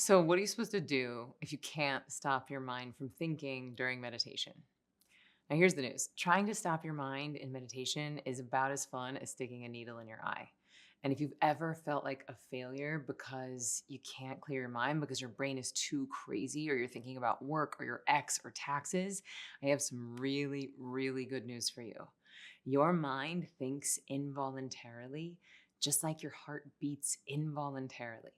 So, what are you supposed to do if you can't stop your mind from thinking during meditation? Now, here's the news: trying to stop your mind in meditation is about as fun as sticking a needle in your eye. And if you've ever felt like a failure because you can't clear your mind because your brain is too crazy, or you're thinking about work or your ex or taxes, I have some really, really good news for you. Your mind thinks involuntarily, just like your heart beats involuntarily.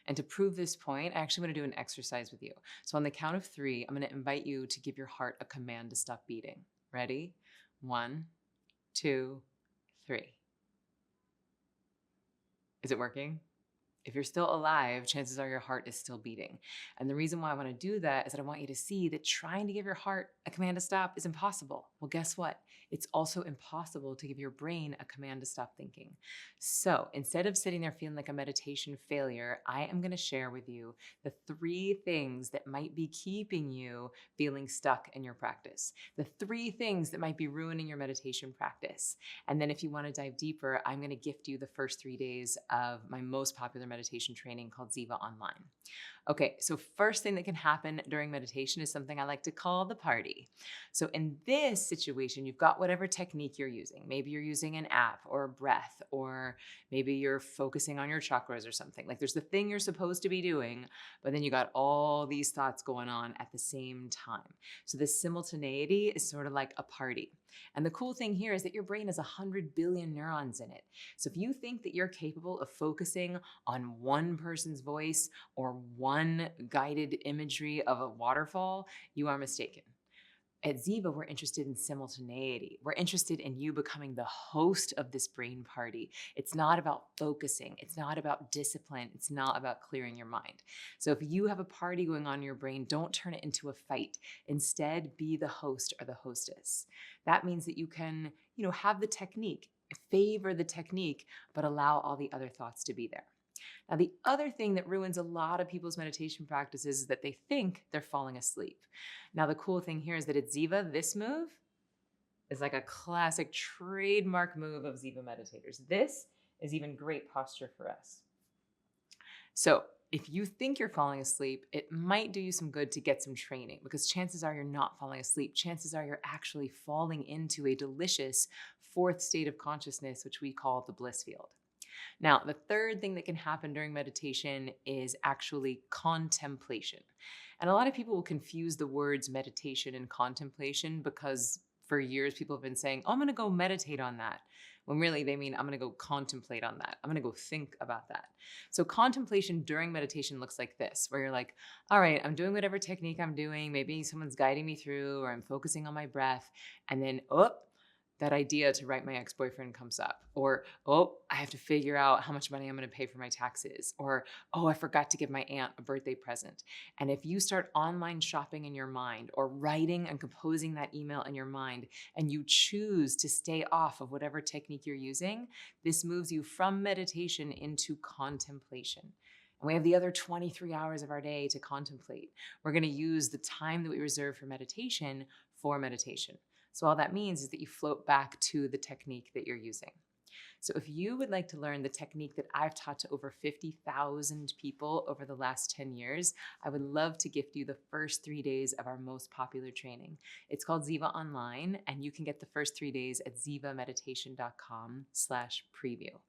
And to prove this point, I actually want to do an exercise with you. So on the count of three, I'm going to invite you to give your heart a command to stop beating. Ready? One, two, three. Is it working? If you're still alive, chances are your heart is still beating. And the reason why I want to do that is that I want you to see that trying to give your heart a command to stop is impossible. Well, guess what? It's also impossible to give your brain a command to stop thinking. So instead of sitting there feeling like a meditation failure, I am going to share with you the three things that might be keeping you feeling stuck in your practice, the three things that might be ruining your meditation practice. And then if you want to dive deeper, I'm going to gift you the first 3 days of my most popular meditation training called Ziva Online. Okay, so first thing that can happen during meditation is something I like to call the party. So in this situation, you've got whatever technique you're using. Maybe you're using an app or a breath, or maybe you're focusing on your chakras or something. Like there's the thing you're supposed to be doing, but then you got all these thoughts going on at the same time. So this simultaneity is sort of like a party. And the cool thing here is that your brain has 100 billion neurons in it. So if you think that you're capable of focusing on one person's voice or one guided imagery of a waterfall, you are mistaken. At Ziva, we're interested in simultaneity. We're interested in you becoming the host of this brain party. It's not about focusing. It's not about discipline. It's not about clearing your mind. So if you have a party going on in your brain, don't turn it into a fight. Instead, be the host or the hostess. That means that you can, have the technique, favor the technique, but allow all the other thoughts to be there. Now, the other thing that ruins a lot of people's meditation practices is that they think they're falling asleep. Now, the cool thing here is that at Ziva, this move is like a classic trademark move of Ziva meditators. This is even great posture for us. So if you think you're falling asleep, it might do you some good to get some training, because chances are you're not falling asleep. Chances are you're actually falling into a delicious fourth state of consciousness, which we call the Bliss Field. Now, the third thing that can happen during meditation is actually contemplation. And a lot of people will confuse the words meditation and contemplation, because for years people have been saying, oh, I'm going to go meditate on that, when really they mean I'm going to go contemplate on that. I'm going to go think about that. So contemplation during meditation looks like this, where you're like, all right, I'm doing whatever technique I'm doing. Maybe someone's guiding me through, or I'm focusing on my breath. And then, that idea to write my ex-boyfriend comes up, or, I have to figure out how much money I'm going to pay for my taxes, or, I forgot to give my aunt a birthday present. And if you start online shopping in your mind, or writing and composing that email in your mind, and you choose to stay off of whatever technique you're using, this moves you from meditation into contemplation. And we have the other 23 hours of our day to contemplate. We're going to use the time that we reserve for meditation for meditation. So all that means is that you float back to the technique that you're using. So if you would like to learn the technique that I've taught to over 50,000 people over the last 10 years, I would love to gift you the first 3 days of our most popular training. It's called Ziva Online, and you can get the first 3 days at zivameditation.com/preview.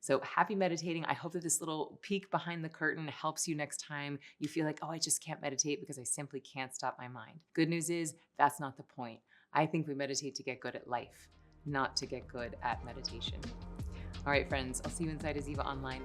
So happy meditating. I hope that this little peek behind the curtain helps you next time you feel like, I just can't meditate because I simply can't stop my mind. Good news is that's not the point. I think we meditate to get good at life, not to get good at meditation. All right, friends, I'll see you inside of Ziva Online.